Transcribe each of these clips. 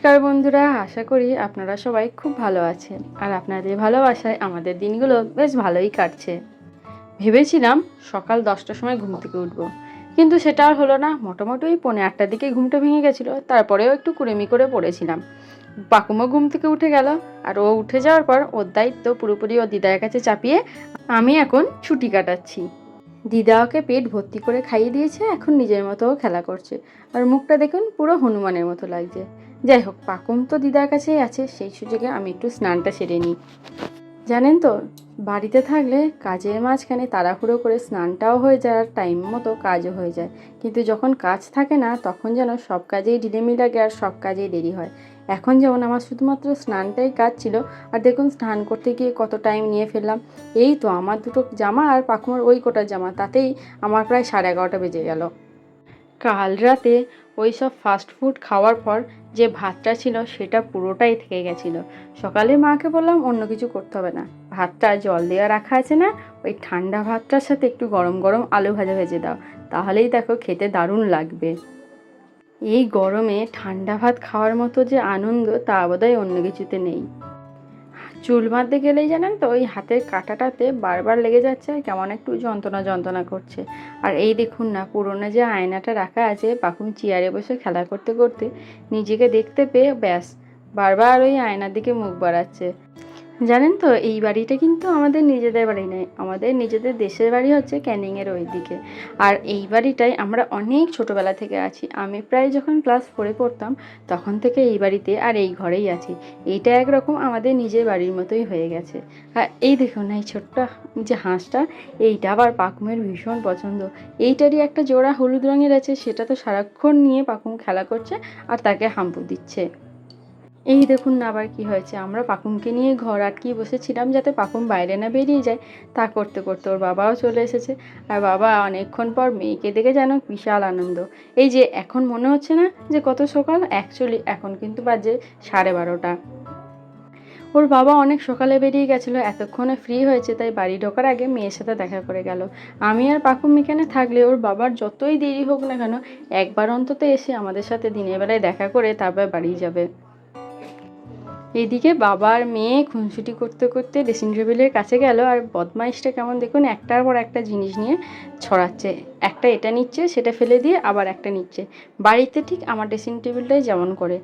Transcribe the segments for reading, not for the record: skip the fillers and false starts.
নমস্কার বন্ধুরা, আশা করি আপনারা সবাই খুব ভালো আছেন। আর আপনাদের ভালোবাসায় আমাদের দিনগুলো বেশ ভালোই কাটছে। ভেবেছিলাম সকাল 10টার সময় ঘুম থেকে উঠবো, কিন্তু সেটা আর হলো না। মোটামুটি ওই 7:45টার দিকে ঘুমটা ভেঙে গেছিলো, তারপরেও একটু কুড়েমি করে পড়েছিলাম। পাকুমও ঘুম থেকে উঠে গেল, আর ও উঠে যাওয়ার পর ওর দায়িত্ব পুরোপুরি ও দিদার কাছে চাপিয়ে আমি এখন ছুটি কাটাচ্ছি। দিদা ওকে পেট ভর্তি করে খাইয়ে দিয়েছে, এখন নিজের মতো খেলা করছে। আর মুখটা দেখুন, পুরো হনুমানের মতো লাগছে। যাই হোক, পাকুম তো দিদার কাছেই আছে, সেই সুযোগে আমি একটু স্নানটা সেরে নিই। জানেন তো, বাড়িতে থাকলে কাজের মাঝখানে তাড়াহুড়ো করে স্নানটাও হয়ে যায় আর টাইম মতো কাজও হয়ে যায়, কিন্তু যখন কাজ থাকে না তখন যেন সব কাজেই ঢিলেমি লাগে আর সব কাজেই দেরি হয়। এখন যেমন আমার শুধুমাত্র স্নানটাই কাজ ছিল, আর দেখুন স্নান করতে গিয়ে কত টাইম নিয়ে ফেললাম। এই তো আমার দুটো জামা আর পাকুমার ওই কোটার জামা, তাতেই আমার প্রায় 11:30 বেজে গেল। কাল রাতে ওই সব ফাস্ট ফুড খাওয়ার পর যে ভাতটা ছিল সেটা পুরোটাই থেকে গেছিলো। সকালে মাকে বললাম অন্য কিছু করতে হবে না, ভাতটা জল দেওয়া রাখা আছে না, ওই ঠান্ডা ভাতটার সাথে একটু গরম গরম আলু ভাজা ভেজে দাও, তাহলেই দেখো খেতে দারুণ লাগবে। এই গরমে ঠান্ডা ভাত খাওয়ার মতো যে আনন্দ, তা বোধহয় অন্য কিছুতে নেই। চুল বাঁধতে গেলেই জানেন তো, ওই হাতের কাঁটাটাতে বারবার লেগে যাচ্ছে আর কেমন একটু যন্ত্রণা যন্ত্রণা করছে। আর এই দেখুন না, পুরোনো যে আয়নাটা রাখা আছে, পাকুম চেয়ারে বসে খেলা করতে করতে নিজেকে দেখতে পেয়ে ব্যাস বারবার ওই আয়নার দিকে মুখ বাড়াচ্ছে। জানেন তো, এই বাড়িটা কিন্তু আমাদের নিজেদের বাড়ি নয়, আমাদের নিজেদের দেশের বাড়ি হচ্ছে ক্যানিংয়ের ওই দিকে। আর এই বাড়িটাই আমরা অনেক ছোটোবেলা থেকে আছি। আমি প্রায় যখন ক্লাস 4-এ পড়তাম তখন থেকে এই বাড়িতে আর এই ঘরেই আছি। এইটা একরকম আমাদের নিজের বাড়ির মতোই হয়ে গেছে। আর এই দেখুন না, এই ছোট্ট যে হাঁসটা, এইটা আবার পাকুমের ভীষণ পছন্দ। এইটারই একটা জোড়া হলুদ রঙের আছে, সেটা তো সারাক্ষণ নিয়ে পাকুম খেলা করছে আর তাকে হাম্পু দিচ্ছে। এই দেখুন না আবার কি হয়েছে, আমরা পাকুমকে নিয়ে ঘর আটকিয়ে বসেছিলাম যাতে পাকুম বাইরে না বেরিয়ে যায়। তা করতে করতে ওর বাবাও চলে এসেছে। আর বাবা অনেকক্ষণ পর মেয়েকে দেখে যেন বিশাল আনন্দ। এই যে এখন মনে হচ্ছে না যে কত সকাল, অ্যাকচুয়ালি এখন কিন্তু বাজে 12:30। ওর বাবা অনেক সকালে বেরিয়ে গেছিলো, এতক্ষণে ফ্রি হয়েছে, তাই বাড়ি ঢোকার আগে মেয়ের সাথে দেখা করে গেল। আমি আর পাকুম এখানে থাকলে ওর বাবার যতই দেরি হোক না কেন, একবার অন্তত এসে আমাদের সাথে দিনের বেলায় দেখা করে তারপর বাড়ি যাবে। এইদিকে বাবা আর মেয়ে খুনসুটি করতে করতে ড্রেসিং টেবিলের কাছে গেল, আর বদমাইশটা কেমন দেখুন একটার পর একটা জিনিস নিয়ে ছড়াচ্ছে। একটা এটা নিচ্ছে, সেটা ফেলে দিয়ে আবার একটা নিচ্ছে। বাড়িতে ঠিক আমার ড্রেসিং টেবিলটাই যেমন করে।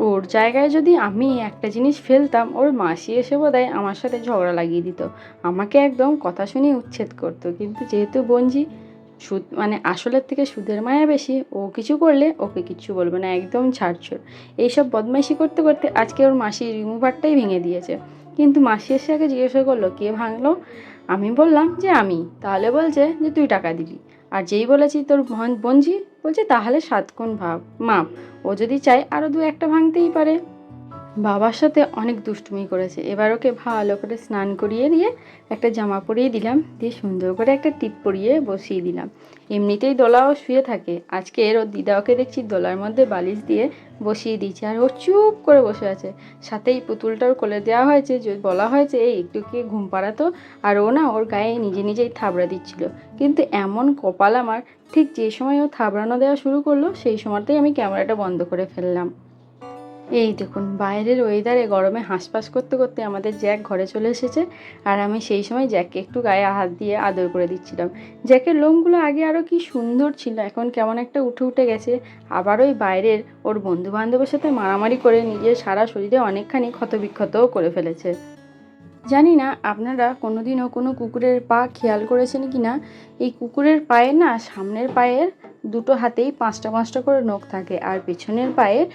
ওর জায়গায় যদি আমি একটা জিনিস ফেলতাম, ওর মাসি এসে বোধহয় আমার সাথে ঝগড়া লাগিয়ে দিত, আমাকে একদম কথা শুনিয়ে উচ্ছেদ করতো। কিন্তু যেহেতু বঞ্জি, সুদ মানে আসলের থেকে সুদের মায়া বেশি, ও কিছু করলে ওকে কিচ্ছু বলবে না, একদম ছাড়ছড়। এইসব বদমাইশি করতে করতে আজকে ওর মাসি রিমুভারটাই ভেঙে দিয়েছে। কিন্তু মাসি এসে আগে জিজ্ঞাসা করলো কে ভাঙলো। আমি বললাম যে আমি। তাহলে বলছে যে তুই টাকা দিবি। আর যেই বলেছি তোর বঞ্জি, বলছে তাহলে 7 গুণ মাপ, ও যদি চায় আরও 2-1টা ভাঙতেই পারে। বাবার সাথে অনেক দুষ্টুমি করেছে, এবার ওকে ভালো করে স্নান করিয়ে দিয়ে একটা জামা পরিয়ে দিলাম, দিয়ে সুন্দর করে একটা টিপ পরিয়ে বসিয়ে দিলাম। এমনিতেই দোলাও শুয়ে থাকে, আজকে ওর দিদা ওকে দেখছি দোলার মধ্যে বালিশ দিয়ে বসিয়ে দিয়েছে, আর ও চুপ করে বসে আছে। সাথেই পুতুলটার কোলে দেওয়া হয়েছে, বলা হয়েছে এই একটু কি ঘুম পাড়াতো। আর ও না ওর গায়ে নিজে নিজেই থাবড়া দিচ্ছিল। কিন্তু এমন কপাল আমার, ঠিক যে সময় ও থাবড়ানো দেওয়া শুরু করলো সেই সময়তেই আমি ক্যামেরাটা বন্ধ করে ফেললাম। এই দেখুন, বাইরের ওয়েদারে গরমে হাঁসফাঁস করতে করতে আমাদের জ্যাক ঘরে চলে এসেছে। আর আমি সেই সময় জ্যাককে একটু গায়ে হাত দিয়ে আদর করে দিচ্ছিলাম। জ্যাকের লোমগুলো আগে আরও কি সুন্দর ছিল, এখন কেমন একটা উঠে উঠে গেছে। আবার ওই বাইরের ওর বন্ধু বান্ধবের সাথে মারামারি করে নিজের সারা শরীরে অনেকখানি ক্ষতবিক্ষতও করে ফেলেছে। জানি না আপনারা কোনোদিনও কোনো কুকুরের পা খেয়াল করেছেন কি না। এই কুকুরের পায়ে না, সামনের পায়ের দুটো হাতেই 5টা 5টা করে নখ থাকে, আর পেছনের পায়ের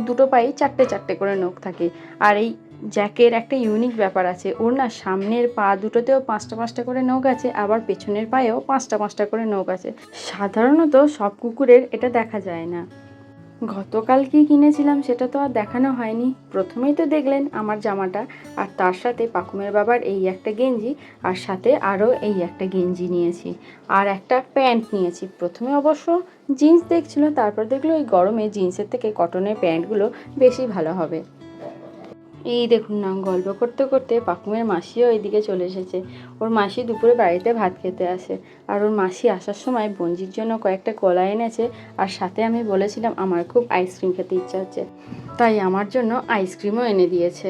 দুটো পায়েই 4টে 4টে করে নখ থাকে। আর এই জ্যাকের একটা ইউনিক ব্যাপার আছে, ওর না সামনের পা দুটোতেও 5টা 5টা করে নখ আছে, আবার পেছনের পায়েও 5টা 5টা করে নখ আছে। সাধারণত সব কুকুরের এটা দেখা যায় না। গতকাল কি কিনেছিলাম সেটা তো আর দেখানো হয়নি। প্রথমেই তো দেখলেন আমার জামাটা, আর তার সাথে পাকুমের বাবার এই একটা গেঞ্জি, আর সাথে আরও এই একটা গেঞ্জি নিয়েছি, আর একটা প্যান্ট নিয়েছি। প্রথমে অবশ্য জিন্স দেখছিল, তারপর দেখলো এই গরমে জিন্সের থেকে কটনের প্যান্টগুলো বেশি ভালো হবে। এই দেখুন না, গল্প করতে করতে পাকুমের মাসিও এইদিকে চলে এসেছে। ওর মাসি দুপুরে বাড়িতে ভাত খেতে আসে, আর ওর মাসি আসার সময় বঞ্জির জন্য কয়েকটা কলা এনেছে, আর সাথে আমি বলেছিলাম আমার খুব আইসক্রিম খেতে ইচ্ছা হচ্ছে। তাই আমার জন্য আইসক্রিমও এনে দিয়েছে।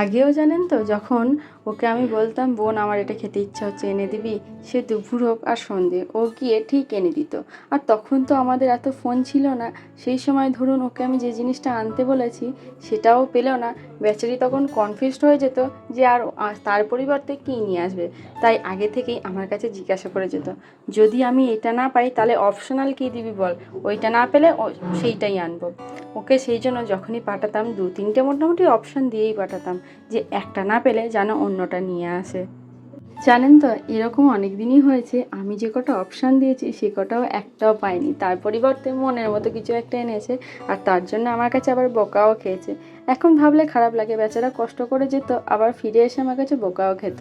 আগেও জানেন তো, যখন ওকে আমি বলতাম বোন আমার এটা খেতে ইচ্ছা হচ্ছে এনে দিবি, সে দুপুর হোক আর সন্ধে ও গিয়ে ঠিক এনে দিত। আর তখন তো আমাদের এত ফোন ছিল না, সেই সময় ধরুন ওকে আমি যে জিনিসটা আনতে বলেছি সেটাও পেলেও না, বেচারি তখন কনফিউজড হয়ে যেত যে আর তার পরিবর্তে কী নিয়ে আসবে। তাই আগে থেকেই আমার কাছে জিজ্ঞাসা করে যেত, যদি আমি এটা না পাই তাহলে অপশনাল কী দিবি বল, ওইটা না পেলে সেইটাই আনবো। ওকে সেই জন্য যখনই পাঠাতাম 2-3টে মোটামুটি অপশান দিয়েই পাঠাতাম, যে একটা না পেলে যেন অন্যটা নিয়ে আসে। জানেন তো, এরকম অনেক দিনই হয়েছে আমি যে কটা অপশান দিয়েছি সে কটাও একটাও পাইনি, তার পরিবর্তে মনের মতো কিছু একটা এনেছে, আর তার জন্য আমার কাছে আবার বকাও খেয়েছে। এখন ভাবলে খারাপ লাগে, বেচারা কষ্ট করে যেত আবার ফিরে এসে আমার কাছে বকাও খেত।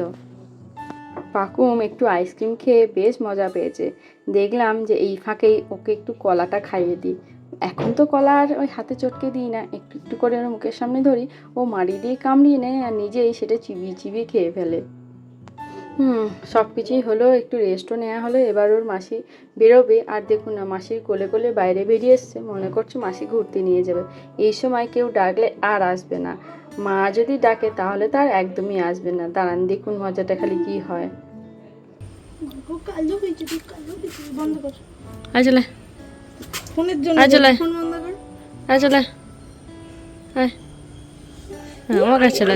পাকুম একটু আইসক্রিম খেয়ে বেশ মজা পেয়েছে, দেখলাম যে এই ফাঁকেই ওকে একটু কলাটা খাইয়ে দিই। এখন তো কলা আর ওই হাতে চটকে দিই না, একটু একটু করে ওর মুখের সামনে ধরি, ও মাড়ি দিয়ে কামড়িয়ে নেয় আর নিজেই সেটা চিবিয়ে চিবিয়ে খেয়ে ফেলে। সব কিছুই হলো, একটু রেস্টও নেওয়া হলো। এবার ওর মাসি বেরোবে, আর দেখুন না মাসির কোলে কোলে বাইরে বেরিয়ে এসছে, মনে করছে মাসি ঘুরতে নিয়ে যাবে। এই সময় কেউ ডাকলে আর আসবে না, মা যদি ডাকে তাহলে তার একদমই আসবে না। দাঁড়ান দেখুন মজাটা খালি কি হয়। বন্ধ কর চলে ফোনের জন্য, চলে ফোন বন্ধ কর। চলে আমার কাছে চলে।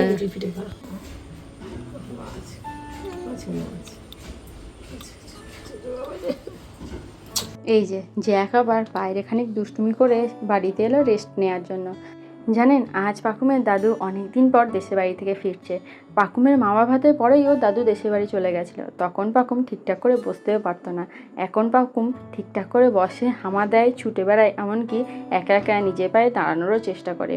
এই যে জ্যাক আবার বাইরে খানিক দুষ্টুমি করে বাড়িতে এলো রেস্ট নেওয়ার জন্য। জানেন, আজ পাকুমের দাদু অনেক দিন পর দেশের বাড়ি থেকে ফিরছে। পাকুমের মামা ভাতের পরেই ও দাদু দেশের বাড়ি চলে গেছিলো। তখন পাকুম ঠিকঠাক করে বসতেও পারতো না, এখন পাকুম ঠিকঠাক করে বসে, হামা দেয়, ছুটে বেড়ায়, এমনকি একা একা নিজের পায়ে দাঁড়ানোরও চেষ্টা করে।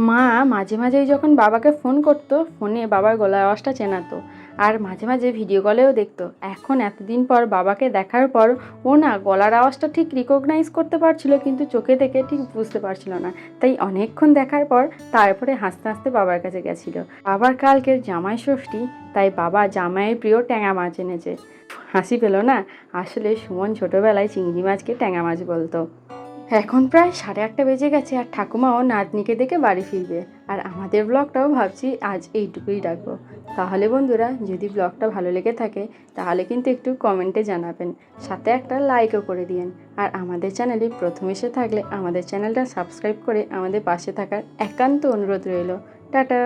মা মাঝে মাঝেই যখন বাবাকে ফোন করতো, ফোনে বাবার গলার আওয়াজটা চেনাতো, আর মাঝে মাঝে ভিডিও কলেও দেখতো। এখন এতদিন পর বাবাকে দেখার পর ও না গলার আওয়াজটা ঠিক রিকগনাইজ করতে পারছিল, কিন্তু চোখে দেখে ঠিক বুঝতে পারছিল না। তাই অনেকক্ষণ দেখার পর তারপরে হাসতে হাসতে বাবার কাছে গেছিলো। বাবার কালকের জামাই ষষ্ঠী, তাই বাবা জামাইয়ের প্রিয় ট্যাঙা মাছ এনেছে। হাসি পেল না? আসলে সুমন ছোটোবেলায় চিংড়ি মাছকে ট্যাঙা মাছ বলতো। এখন প্রায় 8:30 বেজে গেছে, আর ঠাকুমাও নাতনিকে দেখে বাড়ি ফিরবে। আর আমাদের ব্লগটাও ভাবছি আজ এইটুকুই রাখবো। তাহলে বন্ধুরা, যদি ব্লগটা ভালো লেগে থাকে তাহলে কিন্তু একটু কমেন্টে জানাবেন, সাথে একটা লাইকও করে দিয়েন। আর আমাদের চ্যানেলে প্রথম এসে থাকলে আমাদের চ্যানেলটা সাবস্ক্রাইব করে আমাদের পাশে থাকার একান্ত অনুরোধ রইল। টাটা।